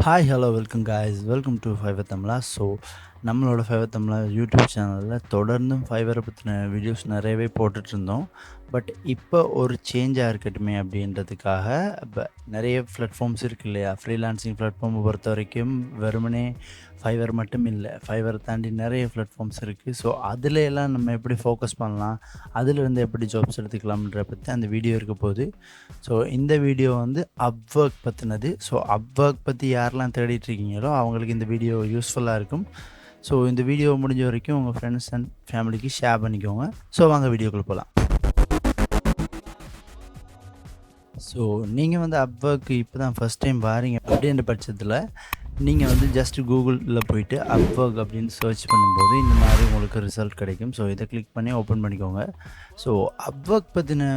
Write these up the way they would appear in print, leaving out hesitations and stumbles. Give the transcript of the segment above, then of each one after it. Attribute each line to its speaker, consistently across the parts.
Speaker 1: Hi hello welcome guys welcome to Fiverr Tamizha. So நம்மளோட Fiverr தமிழா YouTube சேனலில் தொடர்ந்தும் ஃபைவரை பற்றின வீடியோஸ் நிறையவே போட்டுட்ருந்தோம். பட் இப்போ ஒரு சேஞ்சாக இருக்கட்டுமே அப்படின்றதுக்காக இப்போ நிறைய பிளாட்ஃபார்ம்ஸ் இருக்குது இல்லையா. ஃப்ரீலான்சிங் பிளாட்ஃபார்மை பொறுத்த வரைக்கும் வெறுமனே ஃபைவர் மட்டும் இல்லை, ஃபைவரை தாண்டி நிறைய பிளாட்ஃபார்ம்ஸ் இருக்குது. ஸோ அதில் எல்லாம் நம்ம எப்படி ஃபோக்கஸ் பண்ணலாம், அதிலிருந்து எப்படி ஜாப்ஸ் எடுத்துக்கலாம்ன்ற பற்றி அந்த வீடியோ இருக்க போகுது. ஸோ இந்த வீடியோ வந்து அப்வொர்க் பற்றினது. ஸோ அப்வொர்க் பற்றி யாரெல்லாம் தேடிட்டு இருக்கீங்களோ அவங்களுக்கு இந்த வீடியோ யூஸ்ஃபுல்லாக இருக்கும். ஸோ இந்த வீடியோ முடிஞ்ச வரைக்கும் உங்கள் ஃப்ரெண்ட்ஸ் அண்ட் ஃபேமிலிக்கு ஷேர் பண்ணிக்கோங்க. ஸோ வாங்க வீடியோக்குள்ளே போகலாம். ஸோ நீங்கள் வந்து அப்வொர்க்கு இப்போ தான் ஃபஸ்ட் டைம் வாரீங்க அப்படின்ற பட்சத்தில் நீங்கள் வந்து ஜஸ்ட் கூகுளில் போயிட்டு அப்வொர்க் அப்படின்னு சர்ச் பண்ணும்போது இந்த மாதிரி உங்களுக்கு ரிசல்ட் கிடைக்கும். ஸோ இதை கிளிக் பண்ணி ஓப்பன் பண்ணிக்கோங்க. ஸோ அப்வொர்க் பற்றின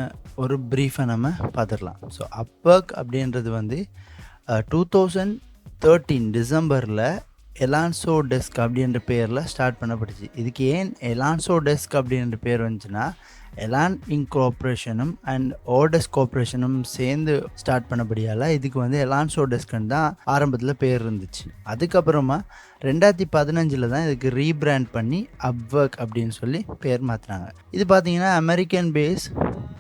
Speaker 1: ஒரு ப்ரீஃபை நம்ம பார்த்துடலாம். ஸோ அப்வொர்க் அப்படின்றது வந்து 2013 டிசம்பரில் எலான்சோ டெஸ்க் அப்படின்ற பேரில் ஸ்டார்ட் பண்ணப்பட்டுச்சு. இதுக்கு ஏன் எலான்சோ டெஸ்க் அப்படின்ற பேர் வந்துச்சுன்னா, எலான் இன்கார்பரேஷனும் அண்ட் ஓடெஸ்க் கார்பரேஷனும் சேர்ந்து ஸ்டார்ட் பண்ணபடியால் இதுக்கு வந்து எலான்சோ டெஸ்க்குன்னு தான் ஆரம்பத்தில் பேர் இருந்துச்சு. அதுக்கப்புறமா 2015 தான் இதுக்கு ரீபிராண்ட் பண்ணி அப்வொர்க் அப்படின்னு சொல்லி பேர் மாற்றினாங்க. இது பார்த்தீங்கன்னா அமெரிக்கன் பேஸ்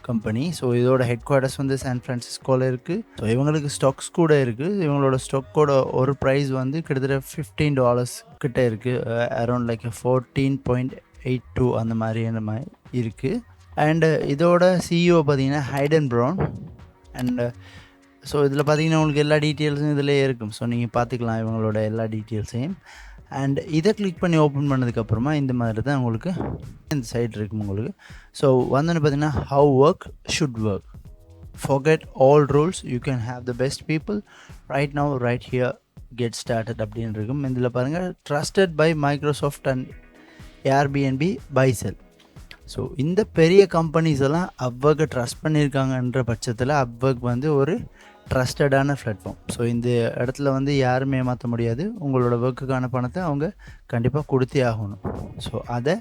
Speaker 1: கம்பெனி. ஸோ இதோட ஹெட் குவார்ட்டர்ஸ் வந்து சான் ஃப்ரான்சிஸ்கோவில் இருக்குது. ஸோ இவங்களுக்கு ஸ்டாக்ஸ் கூட இருக்குது. இவங்களோட ஸ்டாக்கோட ஒரு ப்ரைஸ் வந்து கிட்டத்தட்ட $15 கிட்ட இருக்குது. அரௌண்ட் லைக் 14.82 அந்த மாதிரி இருக்குது. அண்டு இதோட சிஇஓ பார்த்தீங்கன்னா ஹைடன் ப்ரௌன். அண்டு ஸோ இதில் பார்த்தீங்கன்னா உங்களுக்கு எல்லா டீட்டெயில்ஸும் இதிலே இருக்கும். ஸோ நீங்கள் பார்த்துக்கலாம் இவங்களோட எல்லா டீட்டெயில்ஸையும். அண்ட் இதை கிளிக் பண்ணி ஓப்பன் பண்ணதுக்கப்புறமா இந்த மாதிரி தான் உங்களுக்கு இந்த சைட் இருக்கும் உங்களுக்கு. ஸோ வந்தோன்னு பார்த்தீங்கன்னா how work should work, forget all rules, you can have the best people right now right here, get started அப்படின்னு இருக்கும். இதில் பாருங்கள் trusted by Microsoft and Airbnb பைசெல். ஸோ இந்த பெரிய கம்பெனிஸ் எல்லாம் அப்வொர்க்கை ட்ரஸ்ட் பண்ணியிருக்காங்கன்ற பட்சத்தில் அப்வொர்க் வந்து ஒரு ட்ரஸ்டடான பிளாட்ஃபார்ம். ஸோ இந்த இடத்துல வந்து யாருமே ஏமாற்ற முடியாது. உங்களோட ஒர்க்குக்கான பணத்தை அவங்க கண்டிப்பாக கொடுத்தே ஆகணும். ஸோ அதை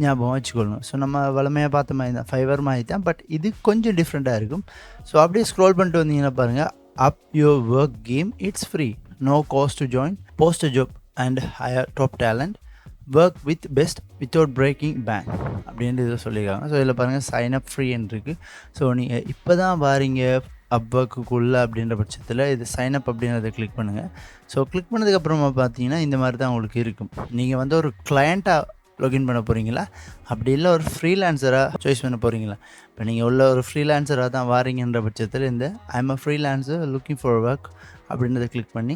Speaker 1: ஞாபகம் வச்சுக்கொள்ளணும். ஸோ நம்ம வளமையாக பார்த்த மாதிரி தான், ஃபைவர் மாதிரி தான், பட் இது கொஞ்சம் டிஃப்ரெண்ட்டாக இருக்கும். ஸோ அப்படியே ஸ்க்ரோல் பண்ணிட்டு வந்தீங்கன்னா பாருங்கள், up your work game, it's free, no cost to join, post job and hire top talent, work with best without breaking bank அப்படின்ட்டு இதை சொல்லியிருக்காங்க. ஸோ இதில் பாருங்கள் சைன் அப் ஃப்ரீன்னு இருக்குது. ஸோ நீங்கள் இப்போ தான் வாரீங்க அப்வொர்க்குள்ளே அப்படின்ற பட்சத்தில் இது சைன் அப் அப்படின்றத கிளிக் பண்ணுங்கள். ஸோ கிளிக் பண்ணதுக்கப்புறமா பார்த்தீங்கன்னா இந்த மாதிரி தான் உங்களுக்கு இருக்கும். நீங்கள் வந்து ஒரு கிளையண்ட்டாக லாகின் பண்ண போகிறீங்களா, அப்படி இல்லை ஒரு ஃப்ரீலான்சராக சாய்ஸ் பண்ண போகிறீங்களா. இப்போ நீங்கள் உள்ள ஒரு ஃப்ரீலான்சராக தான் வாரீங்கன்ற பட்சத்தில் இந்த I'm a freelancer looking for work அப்படின்றத கிளிக் பண்ணி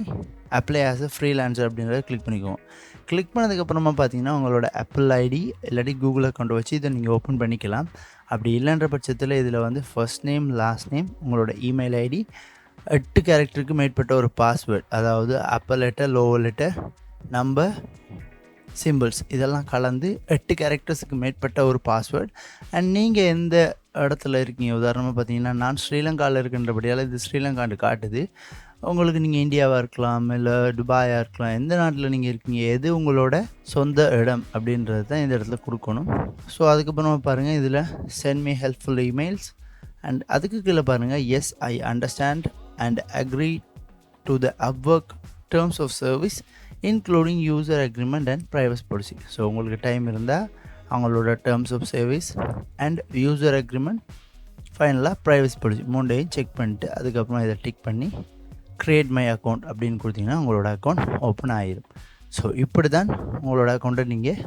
Speaker 1: அப்ளை ஆஸ் அ ஃப்ரீலான்சர் அப்படின்றத கிளிக் பண்ணிக்குவோம். கிளிக் பண்ணதுக்கப்புறமா பார்த்தீங்கன்னா உங்களோட ஆப்பிள் ஐடி இல்லாட்டி கூகுள் அக்கௌண்ட் வச்சு இதை நீங்கள் ஓப்பன் பண்ணிக்கலாம். அப்படி இல்லைன்ற பட்சத்தில் இதில் வந்து ஃபர்ஸ்ட் நேம் லாஸ்ட் நேம், உங்களோட இமெயில் ஐடி, 8 கேரக்டருக்கு மேற்பட்ட ஒரு பாஸ்வேர்ட், அதாவது upper letter lower letter number symbols இதெல்லாம் கலந்து 8 கேரக்டர்ஸுக்கு மேற்பட்ட ஒரு பாஸ்வேர்ட். அண்ட் நீங்கள் எந்த இடத்துல இருக்கீங்க, உதாரணமாக பார்த்தீங்கன்னா நான் ஸ்ரீலங்காவில் இருக்கின்றபடியால் இது ஸ்ரீலங்கான்னு காட்டுது. உங்களுக்கு நீங்கள் இந்தியாவாக இருக்கலாம், இல்லை துபாயாக இருக்கலாம், எந்த நாட்டில் நீங்கள் இருக்கீங்க, எது உங்களோட சொந்த இடம் அப்படின்றது தான் இந்த இடத்துல கொடுக்கணும். ஸோ அதுக்கப்புறமா பாருங்கள் இதில் sent me helpful emails. And அதுக்கு கீழே பாருங்கள் yes I understand and agree to the Upwork terms of service including user agreement and privacy policy. So உங்களுக்கு டைம் இருந்தால் அவங்களோட terms of service and user agreement, ஃபைனலாக ப்ரைவசி பாலிசி 3 செக் பண்ணிவிட்டு அதுக்கப்புறம் இதை டிக் பண்ணி க்ரியேட் மை அக்கௌண்ட் அப்படின்னு கொடுத்தீங்கன்னா உங்களோட அக்கௌண்ட் ஓப்பன் ஆகிடும். ஸோ இப்படி தான் உங்களோட அக்கௌண்ட்டை நீங்கள்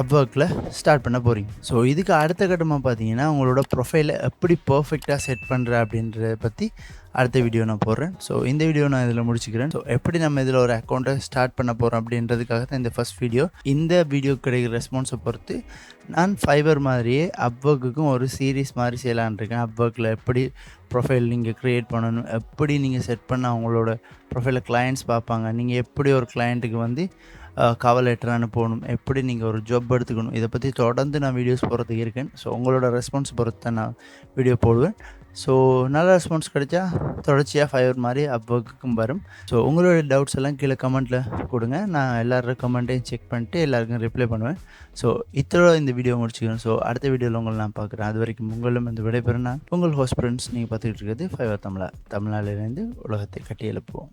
Speaker 1: அப்வொர்க்கில் ஸ்டார்ட் பண்ண போகிறீங்க. ஸோ இதுக்கு அடுத்த கட்டமாக பார்த்தீங்கன்னா உங்களோட ப்ரொஃபைலை எப்படி பர்ஃபெக்டாக செட் பண்ணுற அப்படின்றத பற்றி அடுத்த வீடியோ நான் போடுறேன். ஸோ இந்த வீடியோ நான் இதில் முடிச்சுக்கிறேன். ஸோ எப்படி நம்ம இதில் ஒரு அக்கௌண்ட்டை ஸ்டார்ட் பண்ண போகிறோம் அப்படின்றதுக்காக தான் இந்த ஃபஸ்ட் வீடியோ. இந்த வீடியோ கிடைக்கிற ரெஸ்பான்ஸை பொறுத்து நான் ஃபைவர் மாதிரியே அப்வொர்க்குக்கும் ஒரு சீரீஸ் மாதிரி செய்யலான்னு இருக்கேன். அப்வொர்க்கில் எப்படி ப்ரொஃபைல் நீங்கள் க்ரியேட் பண்ணணும், எப்படி நீங்கள் செட் பண்ண அவங்களோட ப்ரொஃபைலை கிளையண்ட்ஸ் பார்ப்பாங்க, நீங்கள் எப்படி ஒரு கிளையண்ட்டுக்கு வந்து கவர் லெட்டர் அனுப்பணும், எப்படி நீங்கள் ஒரு ஜாப் எடுத்துக்கணும், இதை பற்றி தொடர்ந்து நான் வீடியோஸ் போடுறதுக்கு இருக்கேன். ஸோ உங்களோட ரெஸ்பான்ஸ் பொறுத்து தான் நான் வீடியோ போடுவேன். ஸோ நல்ல ரெஸ்பான்ஸ் கிடைச்சா தொடர்ச்சியாக ஃபைவர் மாதிரி அப்வொர்க்குக்கும் வரும். ஸோ உங்களோட டவுட்ஸ் எல்லாம் கீழே கமெண்ட்டில் கொடுங்க. நான் எல்லாரோட கமெண்ட்டையும் செக் பண்ணிட்டு எல்லாருக்கும் ரிப்ளை பண்ணுவேன். ஸோ இத்தோட இந்த வீடியோ முடிச்சுக்கிறேன். ஸோ அடுத்த வீடியோவில் உங்களை நான் பார்க்குறேன். அது வரைக்கும் உங்களும் இந்த விடைபெறும் நான் உங்கள் ஹோஸ்ட் ஃப்ரெண்ட்ஸ். நீங்கள் பார்த்துக்கிட்டு இருக்கிறது ஃபைவர் தமிழா, தமிழ்நாட்டிலிருந்து உலகத்தை கட்டி எழுப்புவோம்.